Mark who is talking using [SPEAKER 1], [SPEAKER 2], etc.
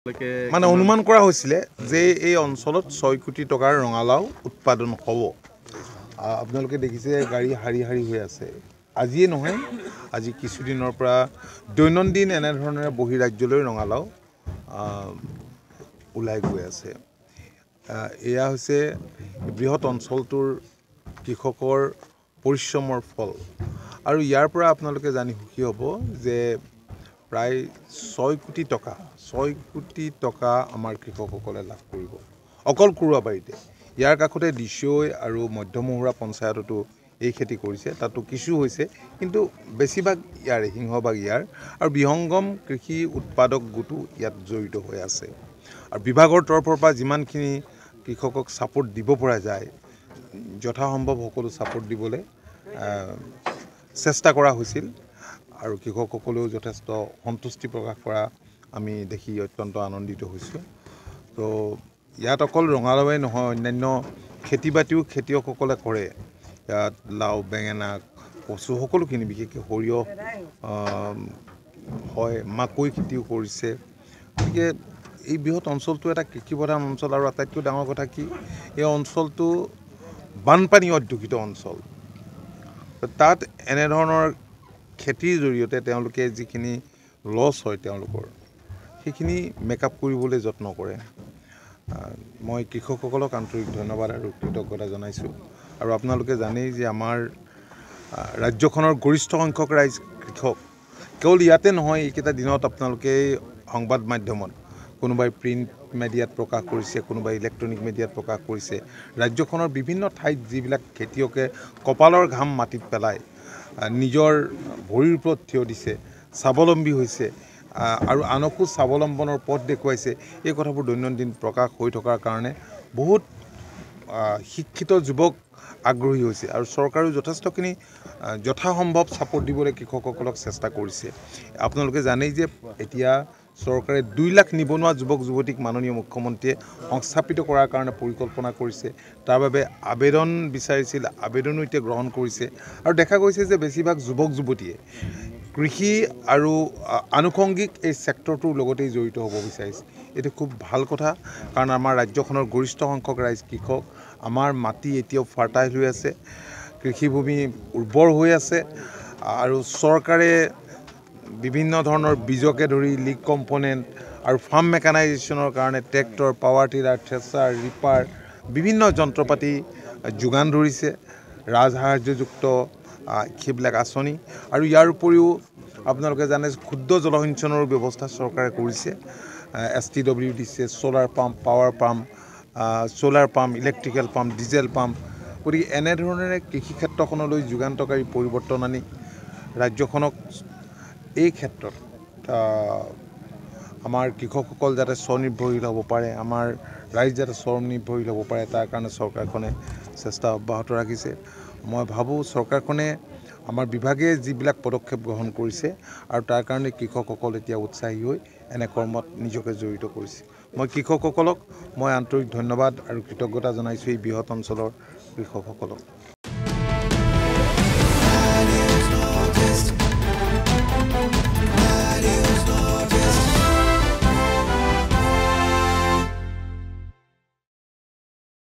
[SPEAKER 1] মানে অনুমান কৰা হৈছিলে যে এই অঞ্চলত 6 কোটি টকাৰ ৰঙালাও উৎপাদন হ'ব। আপোনালোকে দেখিছে গাড়ী হাৰি হাৰি হৈ আছে। আজিয়ে নহয়, আজি কিছুদিনৰ পৰা দৈনন্দিন এনেধৰণে বহিৰাজ্যলৈ ৰঙালাও ওলাই গৈ আছে। এয়া হৈছে বৃহৎ অঞ্চলটোৰ কৃষকৰ পৰিশ্ৰমৰ ফল। আৰু ইয়াৰ পৰা আপোনালোকে জানি সুখী হ'ব যে প্ৰায় 6 কোটি টকা আমাৰ কৃষকসকলে লাভ কৰিব অকল কুৰুৱাবাৰীতে। ইয়াৰ কাষতে দিছৈ আৰু মধ্যমহুৰা পঞ্চায়ততো এই খেতি কৰিছে, তাতো কিছু হৈছে, কিন্তু বেছিভাগ ইয়াৰে সিংহভাগ ইয়াৰ। আৰু বিহংগম কৃষি উৎপাদক গোটো ইয়াত জড়িত হৈ আছে। আৰু বিভাগৰ তৰফৰ পৰা যিমানখিনি কৃষকক ছাপোৰ্ট দিব পৰা যায়, যথাসম্ভৱ সকলো ছাপোৰ্ট দিবলৈ চেষ্টা কৰা হৈছিল। আৰু কৃষকসকলেও যথেষ্ট সন্তুষ্টি প্ৰকাশ কৰা আমি দেখি অত্যন্ত আনন্দিত হৈছোঁ। তো ইয়াত অকল ৰঙালাওৱে নহয়, অন্যান্য খেতি বাতিও খেতিয়কসকলে কৰে। ইয়াত লাও, বেঙেনা, কচু সকলোখিনি, বিশেষকৈ সৰিয়হ হয়, মাকৈ খেতিও কৰিছে। গতিকে এই বৃহৎ অঞ্চলটো এটা কৃষিপ্ৰধান অঞ্চল। আৰু আটাইতকৈ ডাঙৰ কথা কি, এই অঞ্চলটো বানপানী অধ্যুষিত অঞ্চল। তাত এনেধৰণৰ খেতিৰ জৰিয়তে তেওঁলোকে যিখিনি লছ হয় তেওঁলোকৰ, সেইখিনি মেকআপ কৰিবলৈ যত্ন কৰে। মই কৃষকসকলক আন্তৰিক ধন্যবাদ আৰু কৃতজ্ঞতা জনাইছোঁ। আৰু আপোনালোকে জানেই যে আমাৰ ৰাজ্যখনৰ গৰিষ্ঠ সংখ্যক ৰাইজ কৃষক। কেৱল ইয়াতে নহয়, এইকেইটা দিনত আপোনালোকে সংবাদ মাধ্যমত কোনোবাই প্ৰিণ্ট মিডিয়াত প্ৰকাশ কৰিছে, কোনোবাই ইলেক্ট্ৰনিক মিডিয়াত প্ৰকাশ কৰিছে, ৰাজ্যখনৰ বিভিন্ন ঠাইত যিবিলাক খেতিয়কে কপালৰ ঘাম মাটিত পেলাই নিজৰ ভৰিৰ ওপৰত থিয় দিছে, স্বাৱলম্বী হৈছে আৰু আনকো স্বাৱলম্বনৰ পথ দেখুৱাইছে, এই কথাবোৰ দৈনন্দিন প্ৰকাশ হৈ থকাৰ কাৰণে বহুত শিক্ষিত যুৱক আগ্ৰহী হৈছে। আৰু চৰকাৰেও যথেষ্টখিনি যথাসম্ভৱ ছাপোৰ্ট দিবলৈ কৃষকসকলক চেষ্টা কৰিছে। আপোনালোকে জানেই যে এতিয়া চৰকাৰে 2 লাখ নিবনুৱা যুৱক যুৱতীক মাননীয় মুখ্যমন্ত্ৰীয়ে সংস্থাপিত কৰাৰ কাৰণে পৰিকল্পনা কৰিছে। তাৰ বাবে আবেদন বিচাৰিছিল, আবেদনো এতিয়া গ্ৰহণ কৰিছে। আৰু দেখা গৈছে যে বেছিভাগ যুৱক যুৱতীয়ে কৃষি আৰু আনুষংগিক এই ছেক্টৰটোৰ লগতেই জড়িত হ'ব বিচাৰিছে। এইটো খুব ভাল কথা, কাৰণ আমাৰ ৰাজ্যখনৰ গৰিষ্ঠ সংখ্যক ৰাইজ কৃষক। আমাৰ মাটি এতিয়াও ফাৰ্টাইল হৈ আছে, কৃষিভূমি উৰ্বৰ হৈ আছে। আৰু চৰকাৰে বিভিন্ন ধৰণৰ বীজকে ধৰি লিগ কম্পনেণ্ট আৰু ফাৰ্ম মেকানাইজেশ্যনৰ কাৰণে ট্ৰেক্টৰ, পাৱাৰ টিলাৰ, থ্ৰেচাৰ, ৰিপাৰ, বিভিন্ন যন্ত্ৰপাতি যোগান ধৰিছে, ৰাজসাহাৰ্যযুক্ত সেইবিলাক আঁচনি। আৰু ইয়াৰ উপৰিও আপোনালোকে জানে ক্ষুদ্ৰ জলসিঞ্চনৰ ব্যৱস্থা চৰকাৰে কৰিছে। STW দিছে, solar pump, power pump, solar pump, electrical pump, diesel pump. গতিকে এনেধৰণেৰে কৃষি ক্ষেত্ৰখনলৈ যুগান্তকাৰী পৰিৱৰ্তন আনি ৰাজ্যখনক এই ক্ষেত্ৰত আমাৰ কৃষকসকল যাতে স্বনিৰ্ভৰশীল হ'ব পাৰে, আমাৰ ৰাইজ যাতে স্বনিৰ্ভৰশীল হ'ব পাৰে, তাৰ কাৰণে চৰকাৰখনে চেষ্টা অব্যাহত ৰাখিছে। মই ভাবোঁ চৰকাৰখনে, আমাৰ বিভাগে যিবিলাক পদক্ষেপ গ্ৰহণ কৰিছে আৰু তাৰ কাৰণে কৃষকসকল এতিয়া উৎসাহী হৈ এনে কৰ্মত নিজকে জড়িত কৰিছে। মই কৃষকসকলক আন্তৰিক ধন্যবাদ আৰু কৃতজ্ঞতা জনাইছোঁ, এই বৃহৎ অঞ্চলৰ কৃষকসকলক।